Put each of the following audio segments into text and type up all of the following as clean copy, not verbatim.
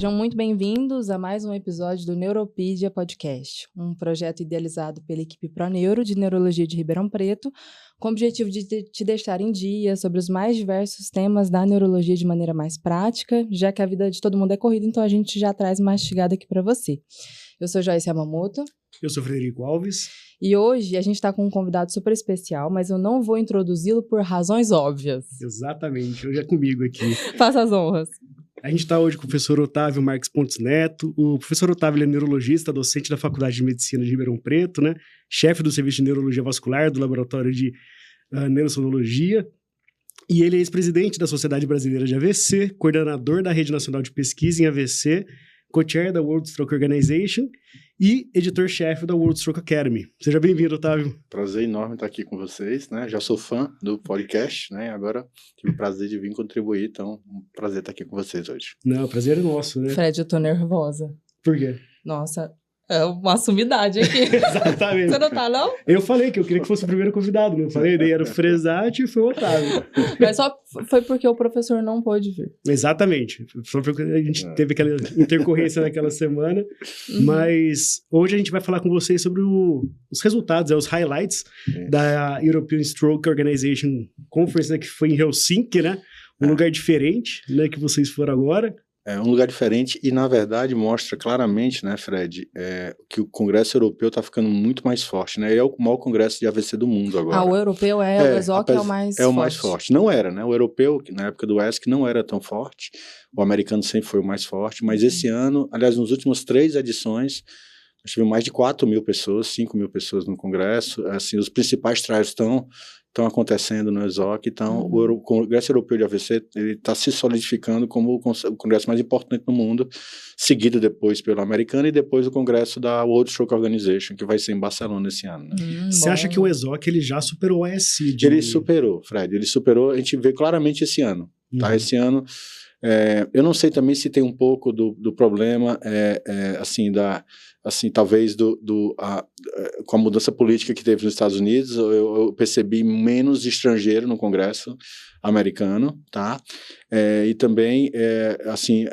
Sejam muito bem-vindos a mais um episódio do Neuropedia Podcast, um projeto idealizado pela equipe ProNeuro de Neurologia de Ribeirão Preto, com o objetivo de te deixar em dia sobre os mais diversos temas da neurologia de maneira mais prática, já que a vida de todo mundo é corrida, então a gente já traz mastigado aqui para você. Eu sou Joyce Yamamoto. Eu sou Frederico Alves. E hoje a gente está com um convidado super especial, mas eu não vou introduzi-lo por razões óbvias. Exatamente, hoje é comigo aqui. Faça as honras. A gente está hoje com o professor Otávio Marques Pontes Neto. O professor Otávio é neurologista, docente da Faculdade de Medicina de Ribeirão Preto, né? Chefe do Serviço de Neurologia Vascular do Laboratório de Neurossonologia. E ele é ex-presidente da Sociedade Brasileira de AVC, coordenador da Rede Nacional de Pesquisa em AVC, co-chair da World Stroke Organization e editor-chefe da World Stroke Academy. Seja bem-vindo, Otávio. Prazer enorme estar aqui com vocês, né? Já sou fã do podcast, né? Agora tive o prazer de vir contribuir, então um prazer estar aqui com vocês hoje. Não, o prazer é nosso, né? Fred, eu tô nervosa. Por quê? Nossa, é uma sumidade aqui. Exatamente. Você não tá, não? Eu falei que eu queria que fosse o primeiro convidado, não falei? Daí era o Fresati e foi o Otávio. Mas só foi porque o professor não pôde vir. Exatamente. Só porque a gente teve aquela intercorrência naquela semana. Mas hoje a gente vai falar com vocês sobre os resultados, os highlights da European Stroke Organization Conference, né, que foi em Helsinki, né? Um lugar diferente, né, que vocês foram agora. É um lugar diferente e, na verdade, mostra claramente, né, Fred, que o Congresso Europeu está ficando muito mais forte, né? Ele é o maior congresso de AVC do mundo agora. Ah, o europeu o ESOC é o mais forte. É o mais forte. Não era, né? O europeu, na época do ESC, não era tão forte. O americano sempre foi o mais forte. Mas esse ano, aliás, nas últimas 3 edições, nós tivemos mais de 4.000 pessoas, 5.000 pessoas no congresso. Assim, os principais trials estão acontecendo no ESOC, então o Congresso Europeu de AVC está se solidificando como o congresso mais importante no mundo, seguido depois pelo americano e depois o congresso da World Stroke Organization, que vai ser em Barcelona esse ano. Né? Você acha que o ESOC ele já superou o ESC? Ele superou, Fred, ele superou, a gente vê claramente esse ano. Tá? Esse ano, eu não sei também se tem um pouco do problema, talvez com a mudança política que teve nos Estados Unidos, eu percebi menos estrangeiro no Congresso americano, tá? E também,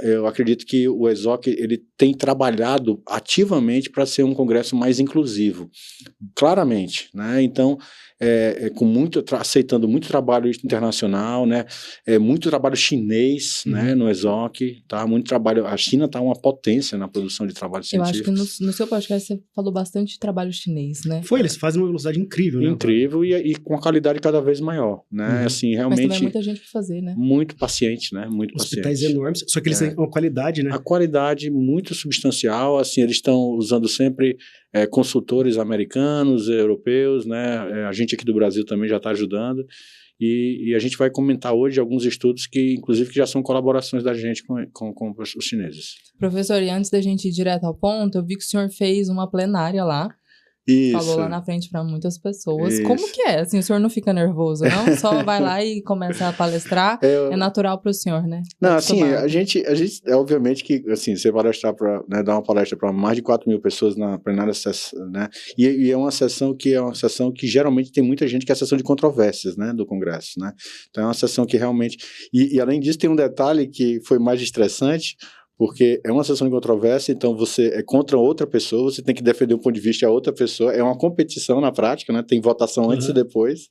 eu acredito que o ESOC ele tem trabalhado ativamente para ser um congresso mais inclusivo, claramente, né? Então, aceitando muito trabalho internacional, né? Muito trabalho chinês, né? No ESOC, tá? Muito trabalho. A China está uma potência na produção de trabalho científico. Eu acho que no seu podcast você falou bastante de trabalho chinês, né? Eles fazem uma velocidade incrível, né? Incrível e com a qualidade cada vez maior, né? Assim, realmente. Mas também é muita gente para fazer, né? Muito paciente, né? Muito Hospitais paciente. enormes, só que eles têm uma qualidade, né? A qualidade muito substancial, assim, eles estão usando sempre consultores americanos, europeus, né? A gente aqui do Brasil também já está ajudando. E a gente vai comentar hoje alguns estudos que, inclusive, que já são colaborações da gente com os chineses. Professor, e antes da gente ir direto ao ponto, eu vi que o senhor fez uma plenária lá. Isso. Falou lá na frente para muitas pessoas. Isso. Como que é? Assim, o senhor não fica nervoso, não? Só vai lá e começa a palestrar. É natural para o senhor, né? Não, assim, a gente obviamente que, assim, você palestrar dar uma palestra para mais de 4.000 pessoas na plenária, né? E é uma sessão que geralmente tem muita gente que é a sessão de controvérsias, né, do Congresso, né? Então é uma sessão que realmente... E além disso, tem um detalhe que foi mais estressante, porque é uma sessão de controvérsia, então você é contra outra pessoa, você tem que defender um ponto de vista a outra pessoa, é uma competição na prática, né? Tem votação antes e depois,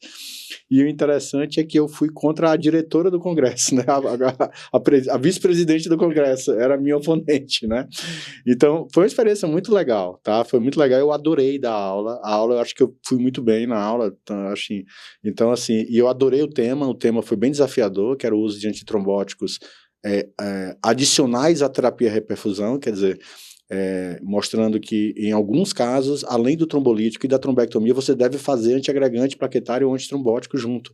e o interessante é que eu fui contra a diretora do Congresso, né? A vice-presidente do Congresso, era a minha oponente, né? Então, foi uma experiência muito legal, tá? Foi muito legal, eu adorei dar aula, eu acho que eu fui muito bem na aula, então, assim, e eu adorei o tema foi bem desafiador, que era o uso de antitrombóticos adicionais à terapia reperfusão, quer dizer, mostrando que em alguns casos, além do trombolítico e da trombectomia, você deve fazer antiagregante plaquetário ou antitrombótico junto,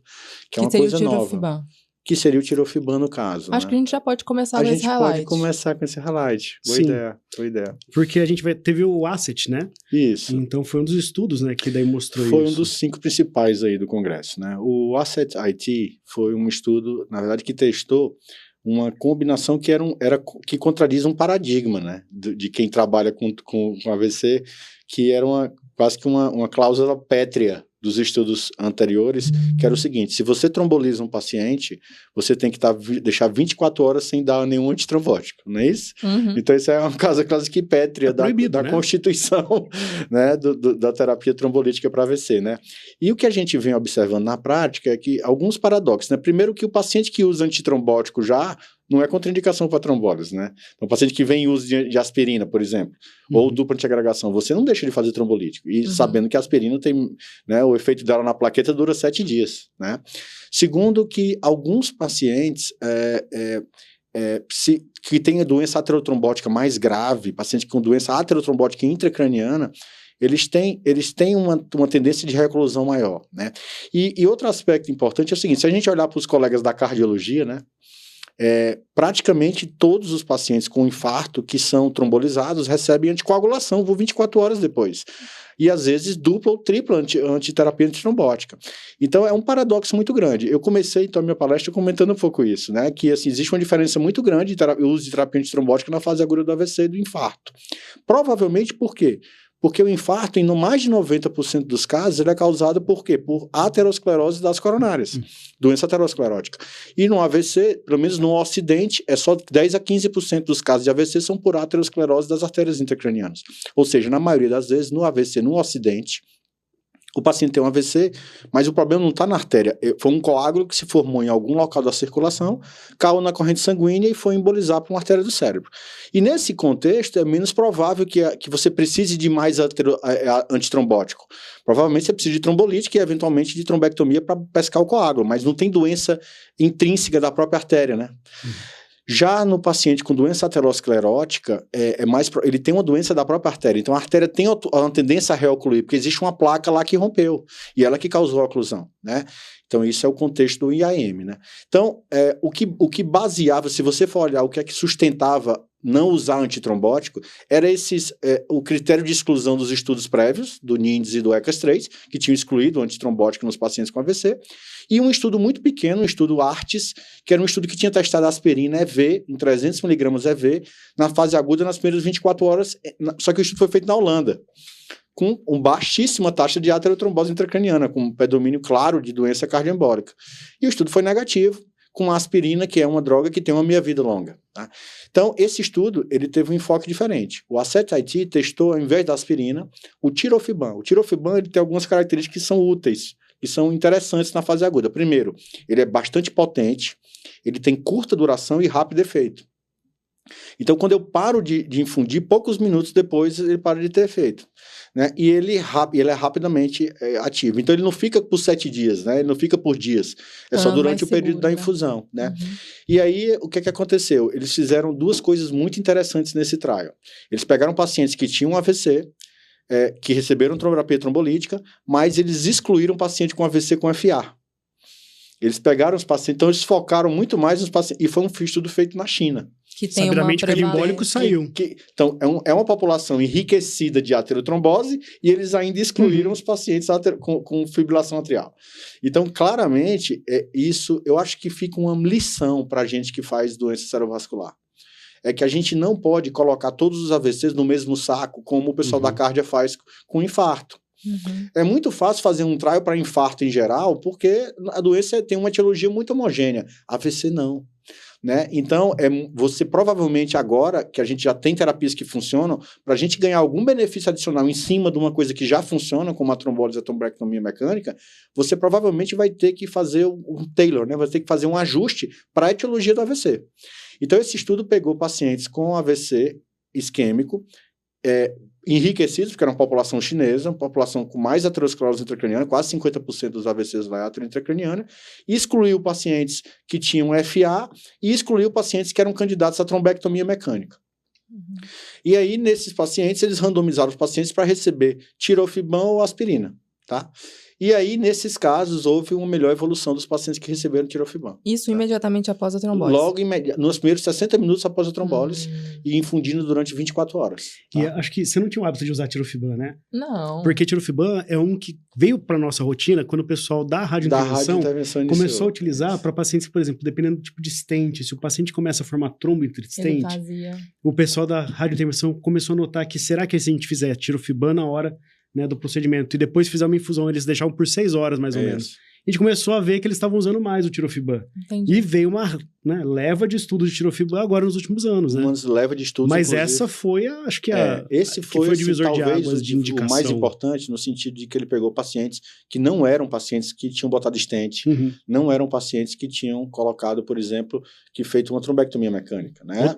que é uma coisa nova. Que seria o tirofiban no caso. Acho que a gente já pode começar com esse highlight. A gente pode começar com esse highlight. Boa ideia. Porque a gente teve o ASSET, né? Isso. Então foi um dos estudos, né, que daí mostrou isso. Foi um dos 5 principais aí do Congresso, né? O ASSET-IT foi um estudo, na verdade, que testou uma combinação que contradiz um paradigma, né, de quem trabalha com AVC, que era quase que uma cláusula pétrea, dos estudos anteriores, que era o seguinte: se você tromboliza um paciente, você tem que deixar 24 horas sem dar nenhum antitrombótico, não é isso? Então, isso é uma casa clássica pétrea da né? Constituição, né, da terapia trombolítica para AVC, né? E o que a gente vem observando na prática é que alguns paradoxos, né? Primeiro, que o paciente que usa antitrombótico já não é contraindicação para trombólise, né? Então, o paciente que vem em uso de aspirina, por exemplo, ou dupla antiagregação, você não deixa de fazer trombolítico, e sabendo que a aspirina tem, né, o efeito dela na plaqueta dura 7 dias, né? Segundo, que alguns pacientes que têm a doença aterotrombótica mais grave, paciente com doença aterotrombótica intracraniana, eles têm uma tendência de reclusão maior, né? E outro aspecto importante é o seguinte: se a gente olhar para os colegas da cardiologia, né, praticamente todos os pacientes com infarto que são trombolizados recebem anticoagulação por 24 horas depois. E às vezes dupla ou tripla antiterapia antitrombótica. Então é um paradoxo muito grande. Eu comecei então a minha palestra comentando um pouco isso, né? Que assim, existe uma diferença muito grande de uso de terapia antitrombótica na fase aguda do AVC e do infarto. Provavelmente por quê? Porque o infarto, em mais de 90% dos casos, ele é causado por quê? Por aterosclerose das coronárias, doença aterosclerótica. E no AVC, pelo menos no Ocidente, é só 10 a 15% dos casos de AVC são por aterosclerose das artérias intracranianas. Ou seja, na maioria das vezes, no AVC, no Ocidente, o paciente tem um AVC, mas o problema não está na artéria. Foi um coágulo que se formou em algum local da circulação, caiu na corrente sanguínea e foi embolizar para uma artéria do cérebro. E nesse contexto, é menos provável que você precise de mais antitrombótico. Provavelmente você precisa de trombolítica e, eventualmente, de trombectomia para pescar o coágulo, mas não tem doença intrínseca da própria artéria, né? Já no paciente com doença aterosclerótica, ele tem uma doença da própria artéria. Então, a artéria tem uma tendência a reocluir, porque existe uma placa lá que rompeu, e ela que causou a oclusão, né? Então, isso é o contexto do IAM, né? Então, o que baseava, se você for olhar o que é que sustentava não usar antitrombótico, era o critério de exclusão dos estudos prévios, do NINDS e do ECAS-3, que tinham excluído o antitrombótico nos pacientes com AVC, e um estudo muito pequeno, um estudo ARTES, que era um estudo que tinha testado a aspirina EV, em 300 mg EV, na fase aguda nas primeiras 24 horas, só que o estudo foi feito na Holanda, com uma baixíssima taxa de aterotrombose intracraniana, com um predomínio claro de doença cardioembólica. E o estudo foi negativo, com a aspirina, que é uma droga que tem uma meia-vida longa. Tá? Então, esse estudo, ele teve um enfoque diferente. O ACET-IT testou, ao invés da aspirina, o tirofiban. O tirofiban, ele tem algumas características que são úteis, que são interessantes na fase aguda. Primeiro, ele é bastante potente, ele tem curta duração e rápido efeito. Então, quando eu paro de infundir, poucos minutos depois ele para de ter efeito, né? E ele é rapidamente ativo. Então, ele não fica por 7 dias, né? Ele não fica por dias. É só durante o período da infusão, né? E aí, o que aconteceu? Eles fizeram 2 coisas muito interessantes nesse trial. Eles pegaram pacientes que tinham AVC, que receberam terapia trombolítica, mas eles excluíram o paciente com AVC com FA. Eles pegaram os pacientes, então eles focaram muito mais nos pacientes, e foi um estudo feito na China. Que tem sabidamente que o embólico saiu. Então, é uma população enriquecida de aterotrombose e eles ainda excluíram os pacientes com fibrilação atrial. Então, claramente, isso eu acho que fica uma lição para a gente que faz doença cerebrovascular. É que a gente não pode colocar todos os AVCs no mesmo saco, como o pessoal da cardia faz com infarto. É muito fácil fazer um trial para infarto em geral, porque a doença tem uma etiologia muito homogênea. AVC não. Né? Então, você provavelmente agora, que a gente já tem terapias que funcionam, para a gente ganhar algum benefício adicional em cima de uma coisa que já funciona, como a trombólise e a trombectomia mecânica, você provavelmente vai ter que fazer um tailor, né? Vai ter que fazer um ajuste para a etiologia do AVC. Então, esse estudo pegou pacientes com AVC isquêmico, enriquecidos, porque era uma população chinesa, uma população com mais aterosclerose intracraniana, quase 50% dos AVCs lá é aterointracraniana, e excluiu pacientes que tinham FA e excluiu pacientes que eram candidatos à trombectomia mecânica. E aí, nesses pacientes, eles randomizaram os pacientes para receber tirofiban ou aspirina, tá? E aí, nesses casos, houve uma melhor evolução dos pacientes que receberam tirofiban. Isso imediatamente após a trombólise? Logo, nos primeiros 60 minutos após a trombólise e infundindo durante 24 horas. Tá? E acho que você não tinha o hábito de usar tirofiban, né? Não. Porque tirofiban é um que veio para nossa rotina quando o pessoal da radiointervenção começou a utilizar para pacientes que, por exemplo, dependendo do tipo de stent, se o paciente começa a formar trombo entre stent, o pessoal da radiointervenção começou a notar que será que se a gente fizer tirofiban na hora né, do procedimento, e depois fizer uma infusão, eles deixavam por 6 horas, mais ou menos. A gente começou a ver que eles estavam usando mais o tirofiban. Entendi. E veio uma, né, leva de estudos de tirofiban agora nos últimos anos, né? Uma leva de estudos, mas inclusive. Essa foi, acho que esse foi o divisor de talvez águas de indicação. o mais importante, no sentido de que ele pegou pacientes que não eram pacientes que tinham botado stent, não eram pacientes que tinham colocado, por exemplo, que feito uma trombectomia mecânica, né?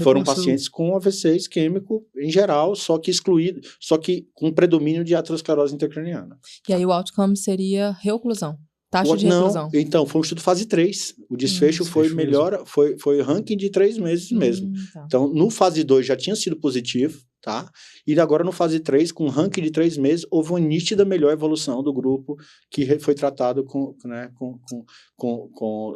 Foram pacientes com AVC isquêmico em geral, só que excluído, só que com predomínio de aterosclerose intracraniana. E aí o outcome seria reoclusão. Taxa de reclusão. Então, foi um estudo fase 3. O desfecho foi melhor, foi ranking de 3 meses mesmo. Tá. Então, no fase 2 já tinha sido positivo, tá? E agora no fase 3, com ranking de 3 meses, houve uma nítida melhor evolução do grupo que foi tratado com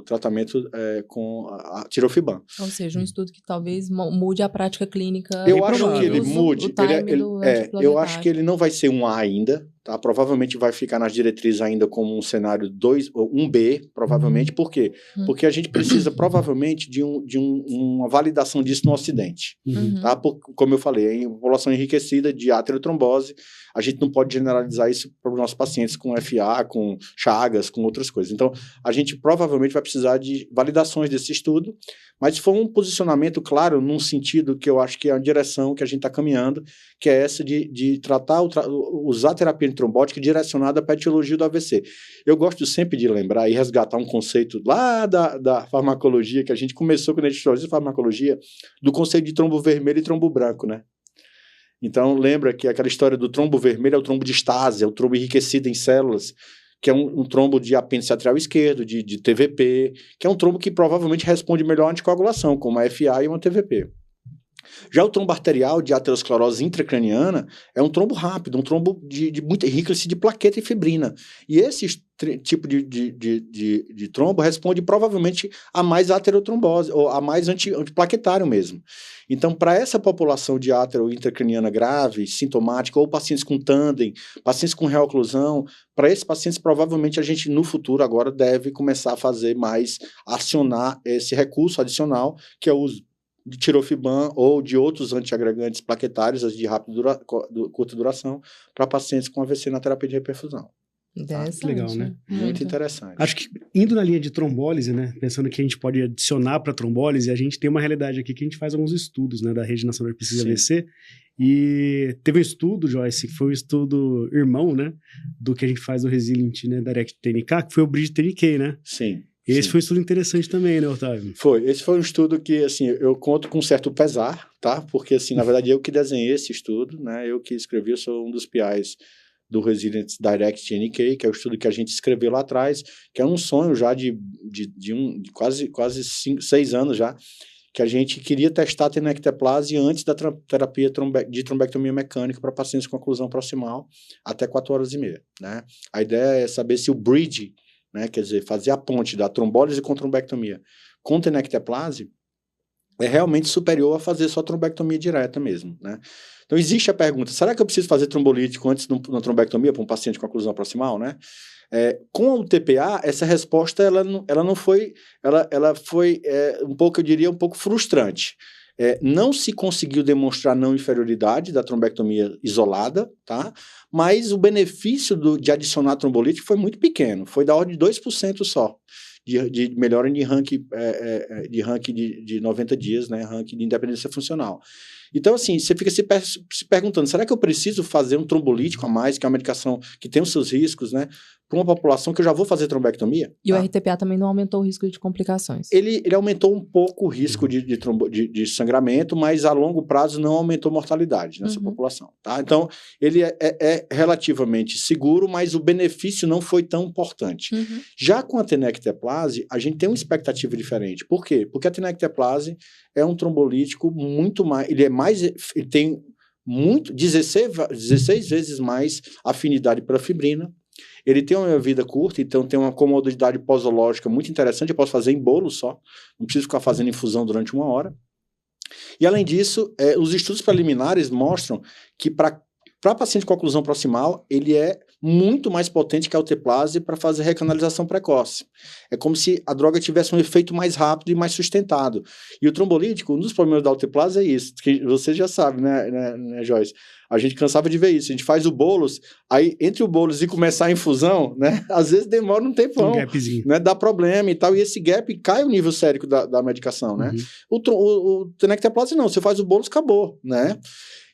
tratamento com a tirofiban. Ou seja, um estudo que talvez mude a prática clínica. Eu acho que ele mude. Eu acho que ele não vai ser um A ainda, tá? Provavelmente vai ficar nas diretrizes ainda como um cenário 2 ou 1B, provavelmente. Por quê? Porque a gente precisa provavelmente de uma validação disso no Ocidente. Tá? Como eu falei, em população enriquecida de aterotrombose, a gente não pode generalizar isso para os nossos pacientes com FA, com Chagas, com outras coisas. Então, a gente provavelmente vai precisar de validações desse estudo, mas foi um posicionamento claro num sentido que eu acho que é a direção que a gente está caminhando, que é essa de tratar, usar a terapia antitrombótica direcionada para a etiologia do AVC. Eu gosto sempre de lembrar e resgatar um conceito lá da farmacologia, que a gente começou quando a gente estudou farmacologia, do conceito de trombo vermelho e trombo branco, né? Então, lembra que aquela história do trombo vermelho é o trombo de estase, é o trombo enriquecido em células, que é um trombo de apêndice atrial esquerdo, de TVP, que é um trombo que provavelmente responde melhor à anticoagulação, como a FA e uma TVP. Já o trombo arterial de aterosclerose intracraniana é um trombo rápido, um trombo de muita enriquecido de plaqueta e fibrina. E esse tipo de trombo responde provavelmente a mais aterotrombose, ou a mais antiplaquetário mesmo. Então, para essa população de atero intracraniana grave, sintomática, ou pacientes com tandem, pacientes com reoclusão, para esses pacientes, provavelmente a gente, no futuro, agora deve começar a fazer mais, acionar esse recurso adicional, que é o uso de tirofiban ou de outros antiagregantes plaquetários, as de curta duração, para pacientes com AVC na terapia de reperfusão. Que legal, né? Muito interessante. Acho que indo na linha de trombólise, né? Pensando que a gente pode adicionar para trombólise, a gente tem uma realidade aqui que a gente faz alguns estudos, né? Da Rede Nacional de Pesquisa AVC. E teve um estudo, Joyce, que foi um estudo irmão, né? Do que a gente faz no Resilient, né? Direct TNK, que foi o Bridge TNK, né? Sim. Esse foi um estudo interessante também, né, Otávio? Esse foi um estudo que, assim, eu conto com certo pesar, tá? Porque, assim, na verdade, eu que desenhei esse estudo, né? Eu que escrevi, eu sou um dos PIs do Resilient Direct TNK, que é o estudo que a gente escreveu lá atrás, que é um sonho já de quase 6 anos já, que a gente queria testar a tenecteplase antes da terapia de trombectomia mecânica para pacientes com oclusão proximal até 4 horas e meia, né? A ideia é saber se o bridge, né, quer dizer, fazer a ponte da trombólise com trombectomia com tenecteplase é realmente superior a fazer só trombectomia direta mesmo, né? Então, existe a pergunta, será que eu preciso fazer trombolítico antes de uma trombectomia para um paciente com oclusão proximal, né? Com o TPA, essa resposta, ela foi um pouco, eu diria, um pouco frustrante. Não se conseguiu demonstrar não inferioridade da trombectomia isolada, tá? Mas o benefício de adicionar trombolítico foi muito pequeno, foi da ordem de 2% só, de melhora de ranking de 90 dias, né? Ranking de independência funcional. Então, assim, você fica se perguntando, será que eu preciso fazer um trombolítico a mais, que é uma medicação que tem os seus riscos, né? Para uma população que eu já vou fazer trombectomia? E o RTPA também não aumentou o risco de complicações? Ele aumentou um pouco o risco de sangramento, mas a longo prazo não aumentou mortalidade nessa população, tá? Então, ele é relativamente seguro, mas o benefício não foi tão importante. Já com a tenecteplase, a gente tem uma expectativa diferente. Por quê? Porque a tenecteplase é um trombolítico muito mais... Ele tem 16 vezes mais afinidade para fibrina. Ele tem uma vida curta, então tem uma comodidade posológica muito interessante. Eu posso fazer em bolo só, não preciso ficar fazendo infusão durante 1 hora. E, além disso, os estudos preliminares mostram que para paciente com oclusão proximal, ele é muito mais potente que a alteplase para fazer recanalização precoce. É como se a droga tivesse um efeito mais rápido e mais sustentado. E o trombolítico, um dos problemas da alteplase é isso, que você já sabe, né, Joyce? A gente cansava de ver isso. A gente faz o bolus, aí entre o bolus e começar a infusão, né, às vezes demora um tempão. Um gapzinho. Né, dá problema e tal, e esse gap cai o nível sérico da medicação, né? O tenecteplase não, você faz o bolus, acabou, né?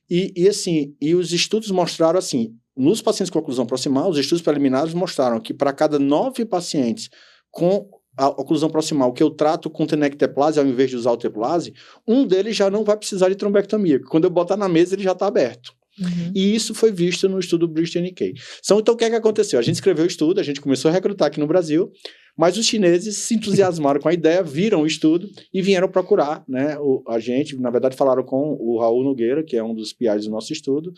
E assim, e os estudos mostraram assim, nos pacientes com oclusão proximal, os estudos preliminares mostraram que para cada 9 pacientes com a oclusão proximal que eu trato com tenecteplase ao invés de usar alteplase, um deles já não vai precisar de trombectomia, porque quando eu botar na mesa ele já está aberto. E isso foi visto no estudo Bridge-TNK. Então, o que é que aconteceu? A gente escreveu o estudo, a gente começou a recrutar aqui no Brasil, mas os chineses se entusiasmaram com a ideia, viram o estudo e vieram procurar, né? A gente, na verdade, falaram com o Raul Nogueira, que é um dos PIs do nosso estudo,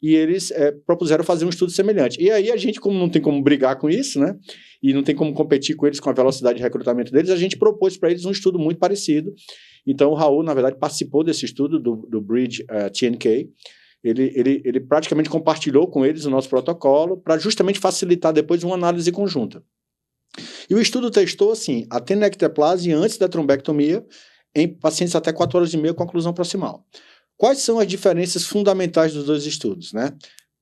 e eles propuseram fazer um estudo semelhante. E aí a gente, como não tem como brigar com isso, né? E não tem como competir com eles com a velocidade de recrutamento deles, a gente propôs para eles um estudo muito parecido. Então, o Raul, na verdade, participou desse estudo do Bridge-TNK. Ele praticamente compartilhou com eles o nosso protocolo para justamente facilitar depois uma análise conjunta. E o estudo testou, assim, a tenecteplase antes da trombectomia em pacientes até 4 horas e meia com oclusão proximal. Quais são as diferenças fundamentais dos dois estudos, né?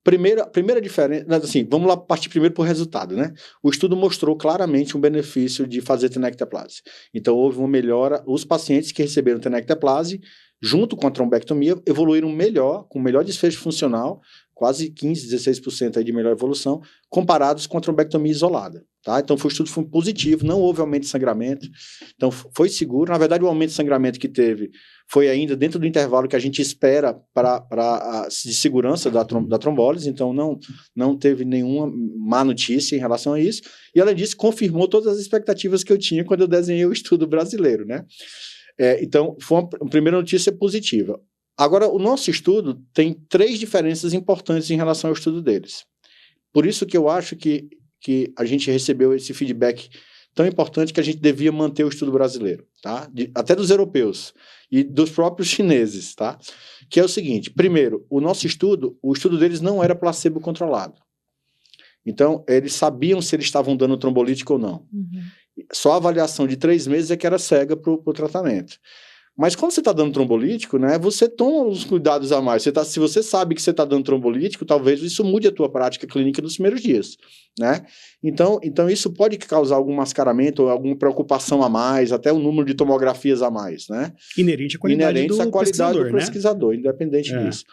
Primeira diferença, assim, vamos lá partir primeiro para o resultado, né? O estudo mostrou claramente um benefício de fazer tenecteplase. Então, houve uma melhora, os pacientes que receberam tenecteplase junto com a trombectomia, evoluíram melhor, com melhor desfecho funcional, quase 15%, 16% aí de melhor evolução, comparados com a trombectomia isolada. Tá? Então, o estudo foi positivo, não houve aumento de sangramento, então foi seguro. Na verdade, o aumento de sangramento que teve foi ainda dentro do intervalo que a gente espera de segurança da trombólise, então não teve nenhuma má notícia em relação a isso, e além disso, confirmou todas as expectativas que eu tinha quando eu desenhei o estudo brasileiro, né? Então, foi uma primeira notícia positiva. Agora, o nosso estudo tem 3 diferenças importantes em relação ao estudo deles. Por isso que eu acho que a gente recebeu esse feedback tão importante que a gente devia manter o estudo brasileiro, tá? Até dos europeus e dos próprios chineses, tá? Que é o seguinte, primeiro, o estudo deles não era placebo controlado. Então, eles sabiam se eles estavam dando trombolítico ou não. Só a avaliação de 3 meses é que era cega para o tratamento. Mas quando você está dando trombolítico, né, você toma os cuidados a mais. Se você sabe que você está dando trombolítico, talvez isso mude a tua prática clínica nos primeiros dias, né? Então isso pode causar algum mascaramento, ou alguma preocupação a mais, até o número de tomografias a mais, né? Inerente à qualidade do pesquisador, independente disso.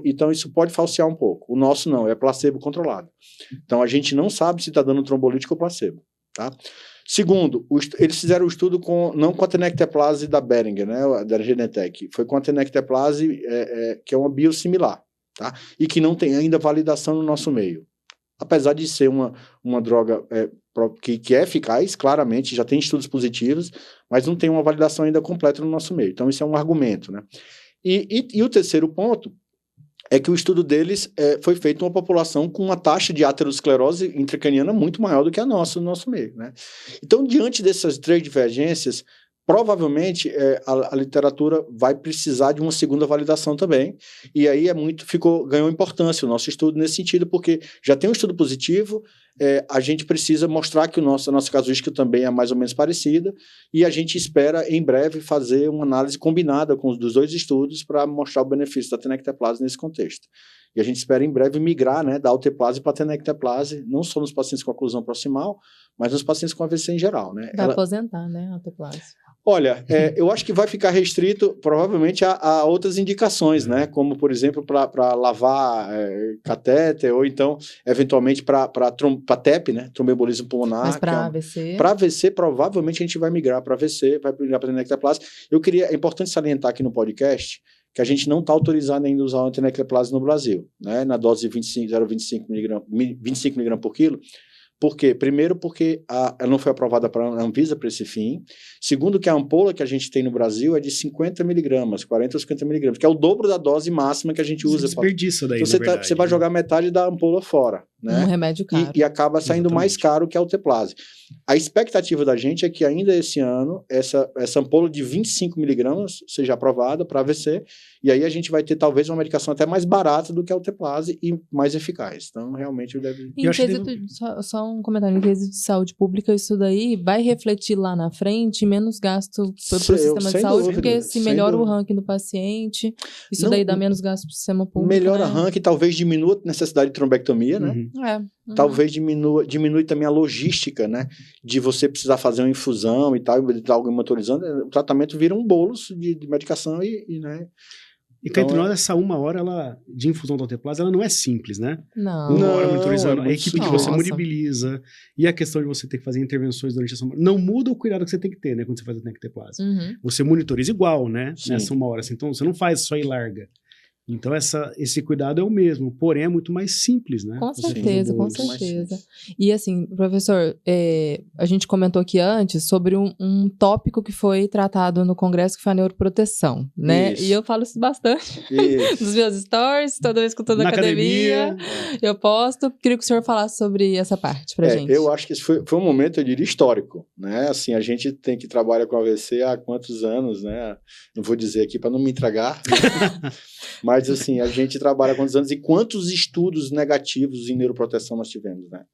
Então isso pode falsear um pouco. O nosso não, é placebo controlado. Então a gente não sabe se está dando trombolítico ou placebo, tá? Segundo, eles fizeram o estudo não com a tenecteplase da Boehringer, né, da Genentech, foi com a tenecteplase que é uma biosimilar, tá? E que não tem ainda validação no nosso meio. Apesar de ser uma droga que é eficaz, claramente, já tem estudos positivos, mas não tem uma validação ainda completa no nosso meio. Então, isso é um argumento, né? E o terceiro ponto é que o estudo deles foi feito em uma população com uma taxa de aterosclerose intracraniana muito maior do que a nossa no nosso meio, né? Então, diante dessas 3 divergências, provavelmente a literatura vai precisar de uma segunda validação também, e aí ganhou importância o nosso estudo nesse sentido, porque já tem um estudo positivo, a gente precisa mostrar que a nossa casuística também é mais ou menos parecida, e a gente espera em breve fazer uma análise combinada com os dos 2 estudos para mostrar o benefício da tenecteplase nesse contexto. E a gente espera em breve migrar, né, da alteplase para a tenecteplase, não só nos pacientes com oclusão proximal, mas nos pacientes com AVC em geral, né? Vai aposentar, né, a alteplase. Olha, eu acho que vai ficar restrito provavelmente a outras indicações, né? Como, por exemplo, para lavar catéter, ou então, eventualmente, para TEP, né? Tromboembolismo pulmonar. Mas para AVC? Para AVC, provavelmente a gente vai migrar para AVC, vai migrar para tenecteplase. É importante salientar aqui no podcast que a gente não está autorizado ainda a usar a tenecteplase no Brasil, né? Na dose de 0,25 mg por quilo. Por quê? Primeiro, porque ela não foi aprovada para a Anvisa para esse fim. Segundo, que a ampola que a gente tem no Brasil é de 50 miligramas, 40 ou 50 miligramas, que é o dobro da dose máxima que a gente usa. Desperdiça daí, então, você vai jogar metade da ampola fora, né? Um remédio caro. E acaba saindo mais caro que a alteplase. A expectativa da gente é que ainda esse ano, essa ampola de 25 miligramas seja aprovada para AVC, e aí a gente vai ter talvez uma medicação até mais barata do que a alteplase e mais eficaz. Então, realmente, deve... Só um comentário, em quesito de saúde pública, isso daí vai refletir lá na frente, menos gasto para o sistema de saúde, porque se melhora o ranking do paciente, isso daí dá menos gasto para o sistema público. Melhora o ranking, talvez diminua a necessidade de trombectomia, né? Talvez diminui também a logística, né? De você precisar fazer uma infusão e tal, e estar alguém motorizando, o tratamento vira um bolos de medicação né? E cá entre nós, essa 1 hora de infusão da alteplase, ela não é simples, né? Não. 1 hora monitorizando, a equipe que você mobiliza, e a questão de você ter que fazer intervenções durante essa 1 hora, não muda o cuidado que você tem que ter, né? Quando você faz a tenecteplase. Você monitoriza igual, né? Nessa 1 hora. Então, você não faz só e larga. Então, esse cuidado é o mesmo, porém é muito mais simples, né? Com certeza, com certeza. E assim, professor, a gente comentou aqui antes sobre um tópico que foi tratado no congresso, que foi a neuroproteção, né? Isso. E eu falo isso bastante nos meus stories, toda vez que eu tô na academia, eu posto. Queria que o senhor falasse sobre essa parte pra gente. Eu acho que esse foi um momento, eu diria, histórico, né? Assim, a gente tem que trabalhar com AVC há quantos anos, né? Não vou dizer aqui para não me entregar, mas assim, a gente trabalha há quantos anos e quantos estudos negativos em neuroproteção nós tivemos, né?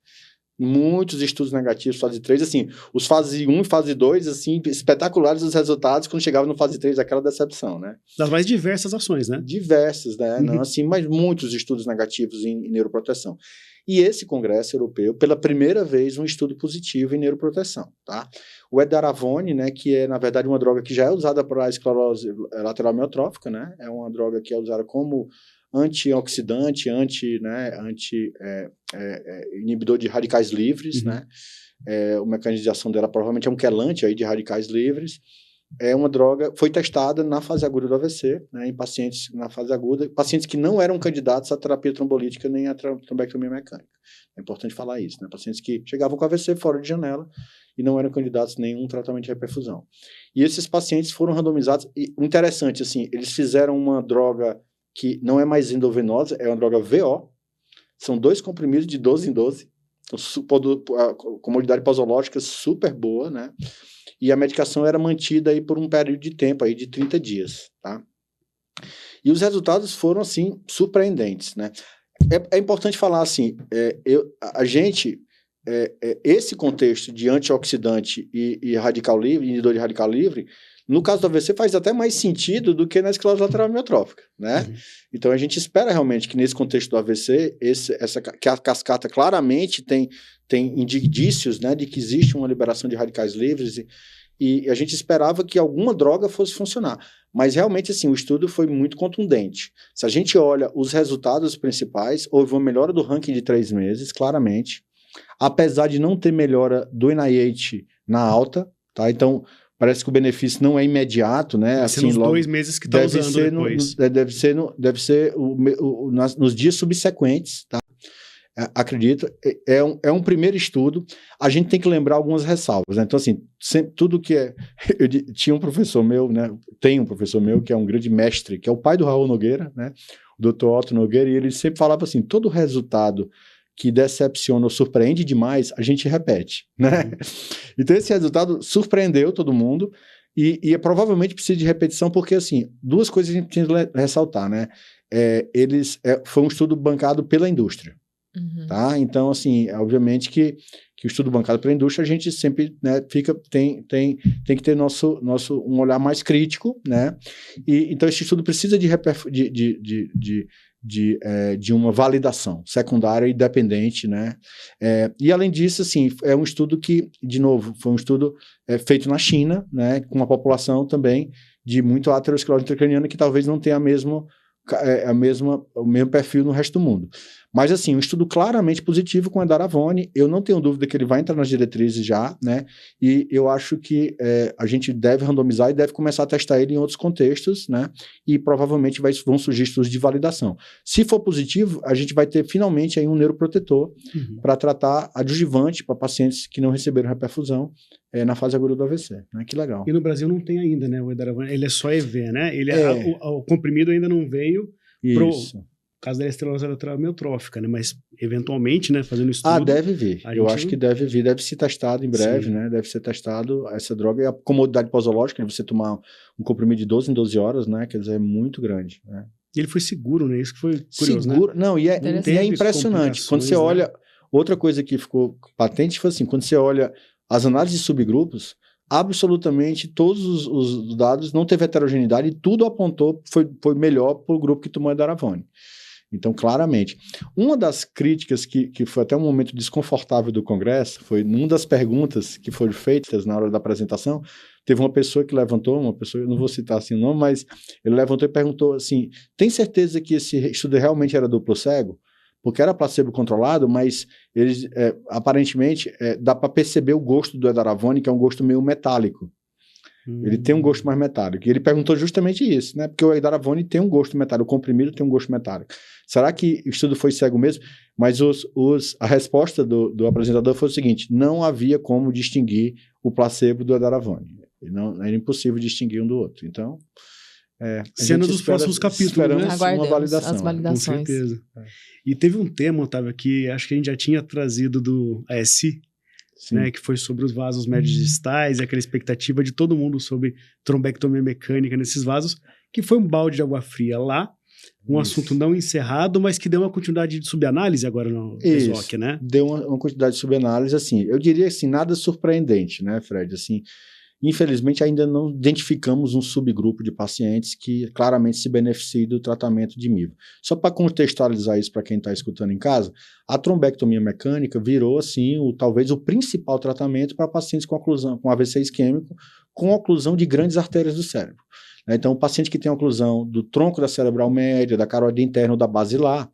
Muitos estudos negativos, fase 3, assim, os fase 1 e fase 2, assim, espetaculares os resultados, quando chegava no fase 3, aquela decepção, né? Das mais diversas ações, né? Diversas, né? Não, assim, mas muitos estudos negativos em neuroproteção. E esse congresso europeu, pela primeira vez, um estudo positivo em neuroproteção, tá? O edaravone, né, que é, na verdade, uma droga que já é usada para a esclerose lateral amiotrófica, né? É uma droga que é usada como antioxidante, inibidor de radicais livres, né? O mecanismo de ação dela provavelmente é um quelante aí de radicais livres. É uma droga, foi testada na fase aguda do AVC, né, em pacientes na fase aguda, pacientes que não eram candidatos à terapia trombolítica nem à trombectomia mecânica. É importante falar isso, né? Pacientes que chegavam com AVC fora de janela e não eram candidatos a nenhum tratamento de reperfusão. E esses pacientes foram randomizados, e interessante, assim, eles fizeram uma droga que não é mais endovenosa, é uma droga VO, são 2 comprimidos de 12 em 12, a comodidade posológica super boa, né? E a medicação era mantida aí por um período de tempo aí de 30 dias, tá? E os resultados foram, assim, surpreendentes, né? É importante falar, assim, esse contexto de antioxidante e radical livre, inibidor de radical livre, no caso do AVC faz até mais sentido do que na esclerose lateral amiotrófica, né? Então a gente espera realmente que nesse contexto do AVC, que a cascata claramente tem indícios, né, de que existe uma liberação de radicais livres e a gente esperava que alguma droga fosse funcionar. Mas realmente, assim, o estudo foi muito contundente. Se a gente olha os resultados principais, houve uma melhora do ranking de 3 meses, claramente, apesar de não ter melhora do NIH na alta, tá? Então, parece que o benefício não é imediato, né? Deve ser nos 2 meses que está usando depois. Deve ser nos dias subsequentes, tá? Acredito. É um primeiro estudo. A gente tem que lembrar algumas ressalvas, né? Então, assim, tudo que é... tinha um professor meu, né? Tem um professor meu que é um grande mestre, que é o pai do Raul Nogueira, né? O Dr. Otto Nogueira, e ele sempre falava assim, todo resultado que decepciona ou surpreende demais, a gente repete, né? Então, esse resultado surpreendeu todo mundo e provavelmente precisa de repetição, porque, assim, 2 coisas a gente precisa ressaltar, né? Foi um estudo bancado pela indústria, tá? Então, assim, obviamente que o estudo bancado pela indústria, a gente sempre, né, tem que ter um olhar mais crítico, né? Então, esse estudo precisa de uma validação secundária e dependente, né? E além disso, assim, é um estudo que, de novo, foi um estudo feito na China, né? Com uma população também de muito aterosclerose intracraniana que talvez não tenha o mesmo perfil no resto do mundo. Mas, assim, um estudo claramente positivo com o edaravone, eu não tenho dúvida que ele vai entrar nas diretrizes já, né? E eu acho que a gente deve randomizar e deve começar a testar ele em outros contextos, né? E provavelmente vão surgir estudos de validação. Se for positivo, a gente vai ter finalmente aí um neuroprotetor para tratar adjuvante para pacientes que não receberam reperfusão na fase aguda do AVC, né? Que legal. E no Brasil não tem ainda, né? O edaravone, ele é só EV, né? O comprimido ainda não veio caso da esclerose lateral amiotrófica, né? Mas, eventualmente, né, fazendo estudo... deve vir. Eu acho que deve vir, deve ser testado em breve, né? Deve ser testado essa droga. E a comodidade posológica, né? Você tomar um comprimido de 12 em 12 horas, né? Quer dizer, é muito grande, né? E ele foi seguro, né? Isso que foi curioso, seguro, né? Não, e é impressionante. Quando você olha... Outra coisa que ficou patente foi assim, quando você olha as análises de subgrupos, absolutamente todos os dados não teve heterogeneidade e tudo apontou, foi melhor para o grupo que tomou edaravone. Então, claramente. Uma das críticas que foi até um momento desconfortável do Congresso, foi numa das perguntas que foram feitas na hora da apresentação, teve uma pessoa que levantou, eu não vou citar assim o nome, mas ele levantou e perguntou assim, tem certeza que esse estudo realmente era duplo cego? Porque era placebo controlado, mas eles, aparentemente, dá para perceber o gosto do edaravone, que é um gosto meio metálico. Ele tem um gosto mais metálico. E ele perguntou justamente isso, né? Porque o edaravone tem um gosto metálico, o comprimido tem um gosto metálico. Será que o estudo foi cego mesmo? Mas a resposta do apresentador foi o seguinte, não havia como distinguir o placebo do edaravone. Era impossível distinguir um do outro. Então... Cena dos próximos capítulos, né? Aguardemos uma validação. as validações. Com certeza. E teve um tema, Otávio, que acho que a gente já tinha trazido do ASI, né, que foi sobre os vasos médios distais e aquela expectativa de todo mundo sobre trombectomia mecânica nesses vasos, que foi um balde de água fria lá, um assunto não encerrado, mas que deu uma continuidade de subanálise agora no ESOC, né? Deu uma quantidade de subanálise, assim, eu diria assim, nada surpreendente, né, Fred? Assim, infelizmente, ainda não identificamos um subgrupo de pacientes que claramente se beneficie do tratamento de MIVO. Só para contextualizar isso para quem está escutando em casa, a trombectomia mecânica virou, assim, talvez o principal tratamento para pacientes com AVC isquêmico, com oclusão de grandes artérias do cérebro. Então, o paciente que tem oclusão do tronco da cerebral média, da carótida interna ou da basilar,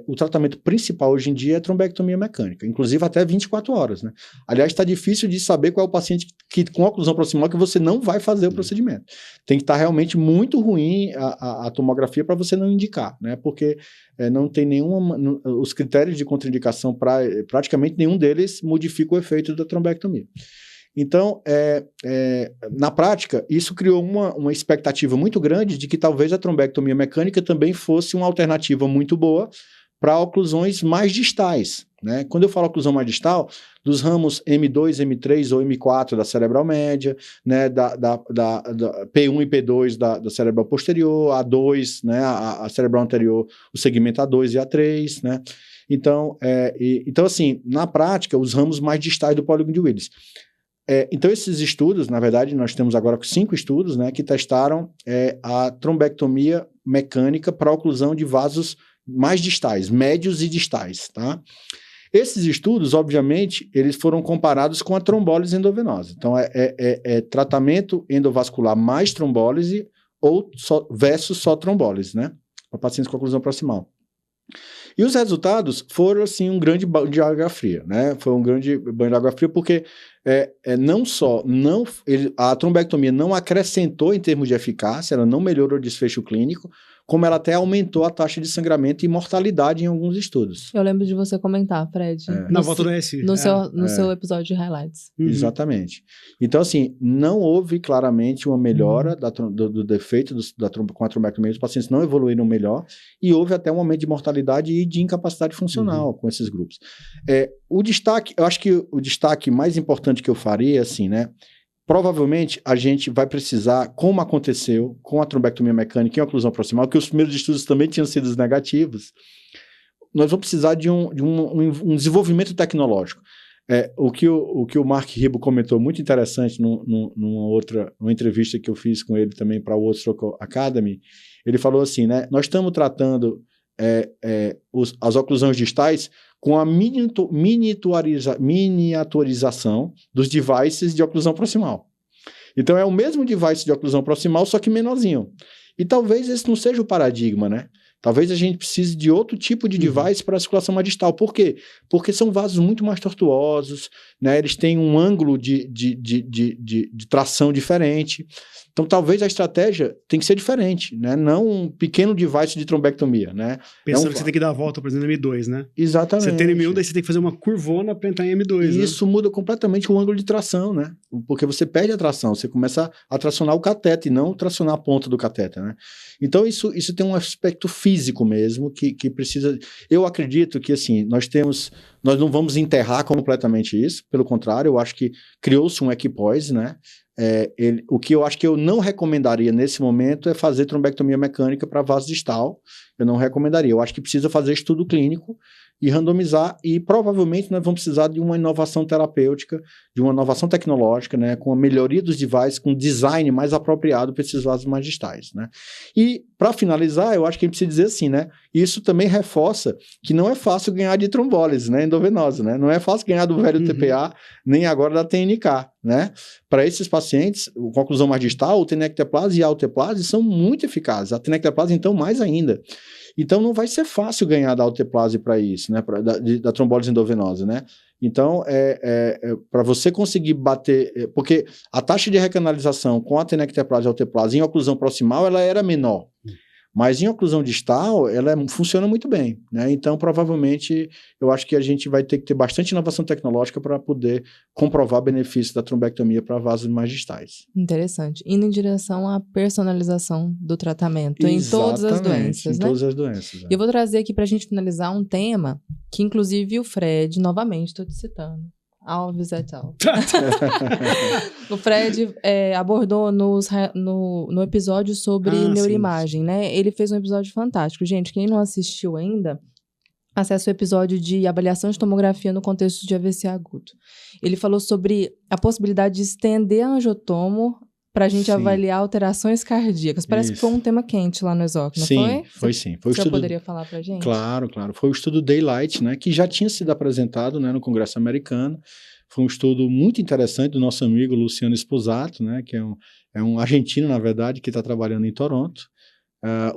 o tratamento principal hoje em dia é trombectomia mecânica, inclusive até 24 horas, né? Aliás, está difícil de saber qual é o paciente que com oclusão proximal que você não vai fazer o procedimento. Tem que estar realmente muito ruim a tomografia para você não indicar, né? Porque não tem os critérios de contraindicação, praticamente nenhum deles modifica o efeito da trombectomia. Então, na prática, isso criou uma expectativa muito grande de que talvez a trombectomia mecânica também fosse uma alternativa muito boa para oclusões mais distais, né? Quando eu falo oclusão mais distal, dos ramos M2, M3 ou M4 da cerebral média, né, da P1 e P2 da cerebral posterior, A2, né, a cerebral anterior, o segmento A2 e A3, né? Então, assim, na prática, os ramos mais distais do polígono de Willis. Então, esses estudos, na verdade, nós temos agora 5 estudos, né, que testaram a trombectomia mecânica para oclusão de vasos mais distais, médios e distais, tá? Esses estudos, obviamente, eles foram comparados com a trombólise endovenosa. Então, tratamento endovascular mais trombólise versus só trombólise, né? Para pacientes com oclusão proximal. E os resultados foram, assim, um grande banho de água fria, né? Foi um grande banho de água fria porque a trombectomia não acrescentou em termos de eficácia, ela não melhorou o desfecho clínico, como ela até aumentou a taxa de sangramento e mortalidade em alguns estudos. Eu lembro de você comentar, Fred. Na volta do ASI. No seu episódio de highlights. Exatamente. Então, assim, não houve claramente uma melhora do defeito com a trombectomia, os pacientes não evoluíram melhor e houve até um aumento de mortalidade e de incapacidade funcional com esses grupos. Eu acho que o destaque mais importante que eu faria, assim, né? Provavelmente a gente vai precisar, como aconteceu com a trombectomia mecânica em oclusão proximal, que os primeiros estudos também tinham sido negativos, nós vamos precisar de um desenvolvimento tecnológico. O que o Mark Ribbo comentou muito interessante numa entrevista que eu fiz com ele também para o World Stroke Academy, ele falou assim, né? Nós estamos tratando as oclusões distais com a miniaturização dos devices de oclusão proximal. Então, é o mesmo device de oclusão proximal, só que menorzinho. E talvez esse não seja o paradigma, né? Talvez a gente precise de outro tipo de device para a circulação mais distal. Por quê? Porque são vasos muito mais tortuosos, né? Eles têm um ângulo de tração diferente. Então, talvez a estratégia tem que ser diferente, né? Não um pequeno device de trombectomia, né? Pensando que você tem que dar a volta, por exemplo, no M2, né? Exatamente. Você tem M1, daí você tem que fazer uma curvona para entrar em M2, e isso muda completamente o ângulo de tração, né? porque você perde a tração, você começa a tracionar o catéter e não tracionar a ponta do catéter, né? Então, isso tem um aspecto físico mesmo que precisa... Eu acredito que, assim, nós não vamos enterrar completamente isso, pelo contrário, eu acho que criou-se um equipoise, né? O que eu acho que eu não recomendaria nesse momento é fazer trombectomia mecânica para vaso distal. Eu não recomendaria. Eu acho que precisa fazer estudo clínico e randomizar, e provavelmente nós vamos precisar de uma inovação terapêutica, de uma inovação tecnológica, né, com a melhoria dos devices, com design mais apropriado para esses vasos mais distais, né. E, para finalizar, eu acho que a gente precisa dizer assim, né, isso também reforça que não é fácil ganhar de trombólise, né, endovenosa, né, não é fácil ganhar do velho TPA, nem agora da TNK, né. Para esses pacientes, a conclusão mais distal, o tenecteplase e a alteplase são muito eficazes, a tenecteplase, então, mais ainda. Então, não vai ser fácil ganhar da alteplase para isso, né? Da trombólise endovenosa, né? Então, para você conseguir bater... Porque a taxa de recanalização com a tenecteplase e a alteplase em oclusão proximal, ela era menor. Mas em oclusão distal, ela funciona muito bem, né? Então, provavelmente, eu acho que a gente vai ter que ter bastante inovação tecnológica para poder comprovar benefícios da trombectomia para vasos mais distais. Interessante. Indo em direção à personalização do tratamento em todas as doenças, né? Em todas as doenças. E eu vou trazer aqui para a gente finalizar um tema que, inclusive, o Fred, novamente, estou te citando, Alves et al. O Fred abordou no episódio sobre neuroimagem, né? Ele fez um episódio fantástico. Gente, quem não assistiu ainda, acesse o episódio de avaliação de tomografia no contexto de AVC agudo. Ele falou sobre a possibilidade de estender a angiotomo para a gente avaliar alterações cardíacas. Parece que foi um tema quente lá no ESOC, não foi? Foi sim. Foi o Você estudo... poderia falar para a gente? Claro. Foi o estudo Daylight, né, que já tinha sido apresentado, né, no Congresso Americano. Foi um estudo muito interessante do nosso amigo Luciano Esposato, né, que é um argentino, na verdade, que está trabalhando em Toronto.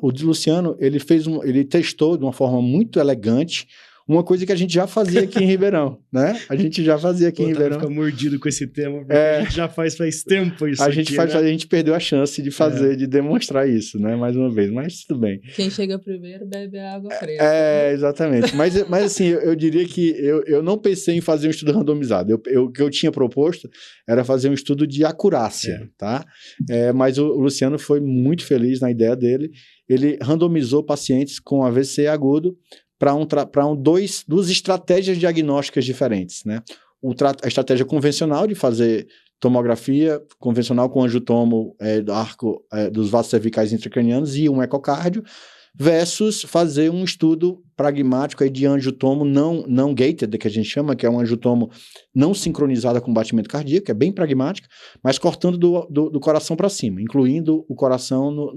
O de Luciano, ele testou de uma forma muito elegante uma coisa que a gente já fazia aqui em Ribeirão, né? A gente já fazia aqui em Ribeirão. Fica mordido com esse tema, porque a gente já faz tempo isso. A gente perdeu a chance de fazer, de demonstrar isso, né? Mais uma vez, mas tudo bem. Quem chega primeiro bebe água fresca. Exatamente. Mas assim, eu diria que eu não pensei em fazer um estudo randomizado. O que eu tinha proposto era fazer um estudo de acurácia, tá? Mas o Luciano foi muito feliz na ideia dele. Ele randomizou pacientes com AVC agudo para duas estratégias diagnósticas diferentes, né? A estratégia convencional de fazer tomografia convencional com angiotomo do arco dos vasos cervicais intracranianos e um ecocardio, versus fazer um estudo pragmático aí de angiotomo não gated, que a gente chama, que é um angiotomo não sincronizado com batimento cardíaco, é bem pragmática, mas cortando do coração para cima, incluindo o coração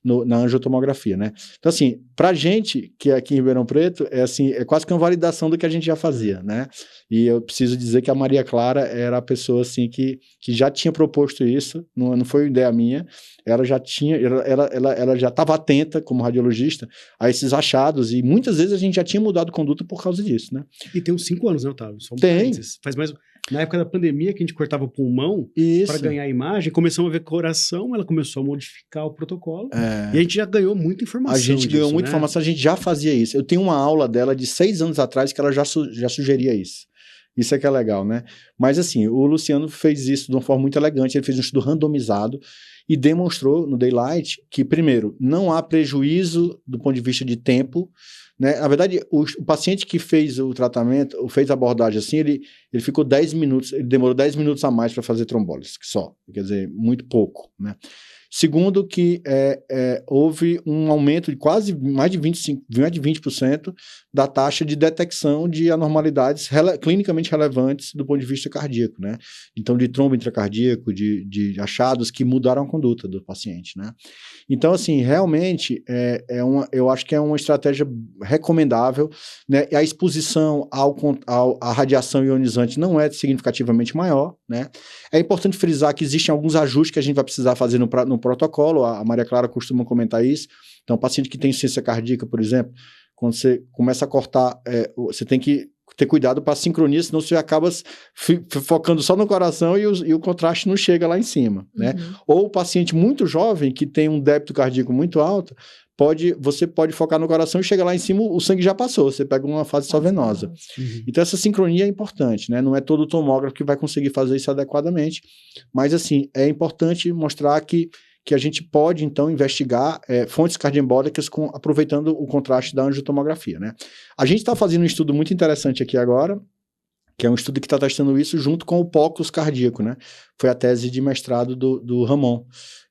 na angiotomografia, né? Então, assim, pra gente, que é aqui em Ribeirão Preto, é quase que uma validação do que a gente já fazia, né? E eu preciso dizer que a Maria Clara era a pessoa, assim, que já tinha proposto isso, não foi ideia minha, ela já estava atenta, como radiologista, a esses achados, e muitas vezes a gente já tinha mudado conduta por causa disso, né? E tem uns 5 anos, né, Otávio? Tem. Faz mais... Na época da pandemia, que a gente cortava o pulmão para ganhar a imagem, começamos a ver coração, ela começou a modificar o protocolo, e a gente já ganhou muita informação. A gente ganhou muita informação, a gente já fazia isso. Eu tenho uma aula dela de 6 anos atrás que ela já sugeria isso. Isso é que é legal, né? Mas assim, o Luciano fez isso de uma forma muito elegante, ele fez um estudo randomizado e demonstrou no Daylight que, primeiro, não há prejuízo do ponto de vista de tempo, né? Na verdade, o paciente que fez o tratamento, ou fez a abordagem assim, ele ficou 10 minutos, ele demorou 10 minutos a mais para fazer trombólise, só, quer dizer, muito pouco, né? Segundo, que houve um aumento de quase mais de 20% da taxa de detecção de anormalidades clinicamente relevantes do ponto de vista cardíaco, né? Então, de trombo intracardíaco, de achados que mudaram a conduta do paciente, né? Então, assim, realmente, eu acho que é uma estratégia recomendável, né? A exposição à radiação ionizante não é significativamente maior, né? É importante frisar que existem alguns ajustes que a gente vai precisar fazer no protocolo, a Maria Clara costuma comentar isso. Então, o paciente que tem insuficiência cardíaca, por exemplo, quando você começa a cortar, você tem que ter cuidado para a sincronia, senão você acaba focando só no coração e o contraste não chega lá em cima, né? Ou o paciente muito jovem, que tem um débito cardíaco muito alto, você pode focar no coração e chega lá em cima, o sangue já passou, você pega uma fase só venosa. Então essa sincronia é importante, né? Não é todo tomógrafo que vai conseguir fazer isso adequadamente, mas assim, é importante mostrar que a gente pode, então, investigar fontes cardioembólicas aproveitando o contraste da angiotomografia, né? A gente está fazendo um estudo muito interessante aqui agora, que é um estudo que está testando isso junto com o POCUS cardíaco, né? Foi a tese de mestrado do Ramon.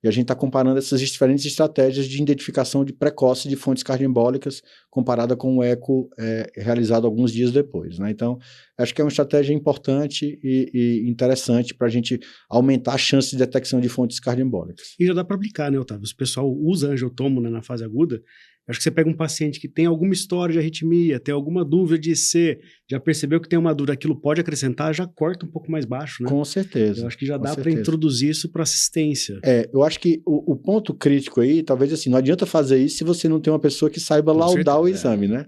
E a gente está comparando essas diferentes estratégias de identificação de precoce de fontes cardioembólicas comparada com o eco realizado alguns dias depois, né? Então, acho que é uma estratégia importante e interessante para a gente aumentar a chance de detecção de fontes cardioembólicas. E já dá para aplicar, né, Otávio? O pessoal usa angiotomo, né, na fase aguda. Acho que você pega um paciente que tem alguma história de arritmia, tem alguma dúvida de IC, já percebeu que tem uma dúvida, aquilo pode acrescentar, já corta um pouco mais baixo, né? Com certeza. Eu acho que já dá para introduzir isso para assistência. Eu acho que o ponto crítico aí, talvez assim, não adianta fazer isso se você não tem uma pessoa que saiba laudar o exame, né?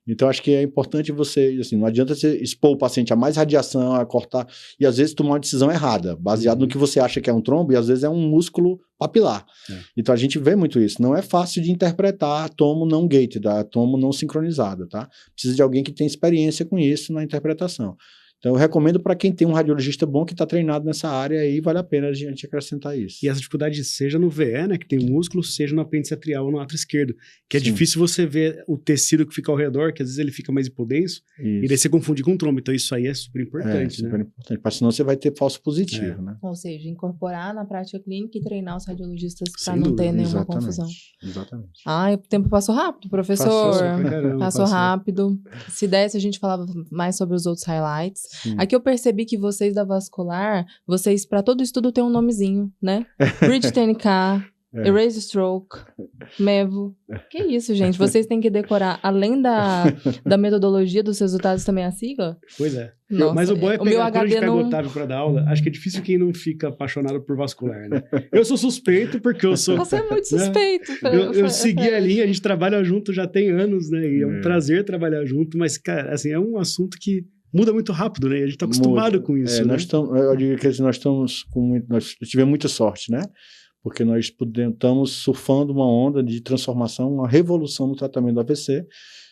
Então, acho que é importante você, assim, não adianta você expor o paciente a mais radiação, a cortar, e às vezes tomar uma decisão errada, baseado no que você acha que é um trombo, e às vezes é um músculo papilar. Então, a gente vê muito isso. Não é fácil de interpretar tomo não gated, tomo não sincronizado, tá? Precisa de alguém que tenha experiência com isso na interpretação. Então, eu recomendo para quem tem um radiologista bom que está treinado nessa área, aí vale a pena a gente acrescentar isso. E essa dificuldade seja no VE, né, que tem músculo, seja no apêndice atrial ou no átrio esquerdo, que é difícil você ver o tecido que fica ao redor, que às vezes ele fica mais hipodenso, e daí você confunde com trombo. Então, isso aí é super importante, né? Super importante, porque senão você vai ter falso positivo, né? Ou seja, incorporar na prática clínica e treinar os radiologistas para não ter nenhuma confusão. Exatamente. O tempo passou rápido, professor. Passou rápido. Se desse, a gente falava mais sobre os outros highlights. Sim. Aqui eu percebi que vocês da vascular, vocês para todo estudo tem um nomezinho, né? Bridge TNK, Erase Stroke, MEVO. Que isso, gente? Vocês têm que decorar, além da metodologia dos resultados, também a sigla? Pois é. Nossa, mas o bom é pegar, quando a gente pega não... o Otávio para dar aula, acho que é difícil quem não fica apaixonado por vascular, né? Eu sou suspeito, porque eu sou... Você é muito suspeito. Né? Eu segui a linha, a gente trabalha junto já tem anos, né? E é um prazer trabalhar junto, mas, cara, assim, é um assunto que muda muito rápido, né? A gente está acostumado com isso, né? Eu digo que nós tivemos muita sorte, né? Porque nós estamos surfando uma onda de transformação, uma revolução no tratamento do AVC.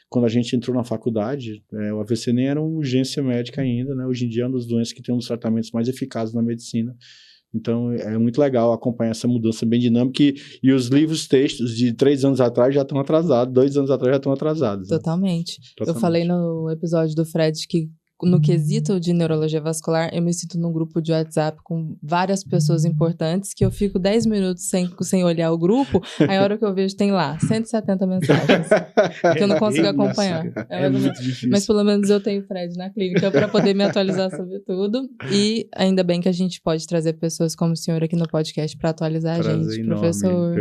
Quando a gente entrou na faculdade, o AVC nem era uma urgência médica ainda, né? Hoje em dia é uma das doenças que tem um dos tratamentos mais eficazes na medicina. Então, é muito legal acompanhar essa mudança bem dinâmica e os livros, textos de 3 anos atrás já estão atrasados, 2 anos atrás já estão atrasados. Totalmente. Né? Eu falei no episódio do Fred que no quesito de neurologia vascular, eu me sinto num grupo de WhatsApp com várias pessoas importantes que eu fico 10 minutos sem olhar o grupo, aí a hora que eu vejo tem lá 170 mensagens que eu não consigo acompanhar. É muito difícil. Mas pelo menos eu tenho o Fred na clínica para poder me atualizar sobre tudo. E ainda bem que a gente pode trazer pessoas como o senhor aqui no podcast para atualizar a gente, enorme, professor.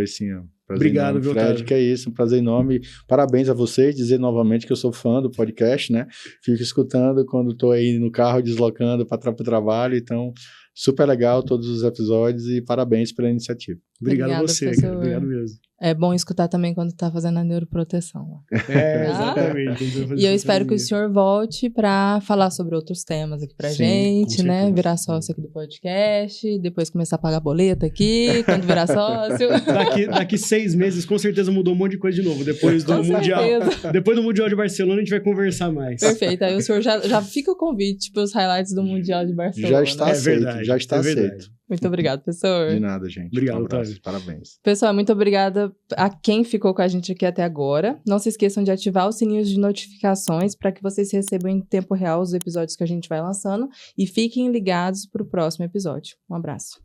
Obrigado, viu, Fred, que é isso, um prazer enorme. Parabéns a vocês, dizer novamente que eu sou fã do podcast, né? Fico escutando quando estou aí no carro, deslocando para o trabalho, então super legal todos os episódios e parabéns pela iniciativa. Obrigado a você, cara. Obrigado mesmo. É bom escutar também quando tá fazendo a neuroproteção. Exatamente. E eu espero que o senhor volte para falar sobre outros temas aqui pra gente, né? Virar sócio aqui do podcast, depois começar a pagar boleto aqui, quando virar sócio. Daqui 6 meses, com certeza mudou um monte de coisa de novo. Depois do Mundial. Depois do Mundial de Barcelona, a gente vai conversar mais. Perfeito. Aí o senhor já fica o convite para os highlights do Mundial de Barcelona. Já está aceito. Verdade, já está aceito. Muito obrigado, professor. De nada, gente. Obrigado, Otávio. Parabéns. Pessoal, muito obrigada a quem ficou com a gente aqui até agora. Não se esqueçam de ativar os sininhos de notificações para que vocês recebam em tempo real os episódios que a gente vai lançando. E fiquem ligados para o próximo episódio. Um abraço.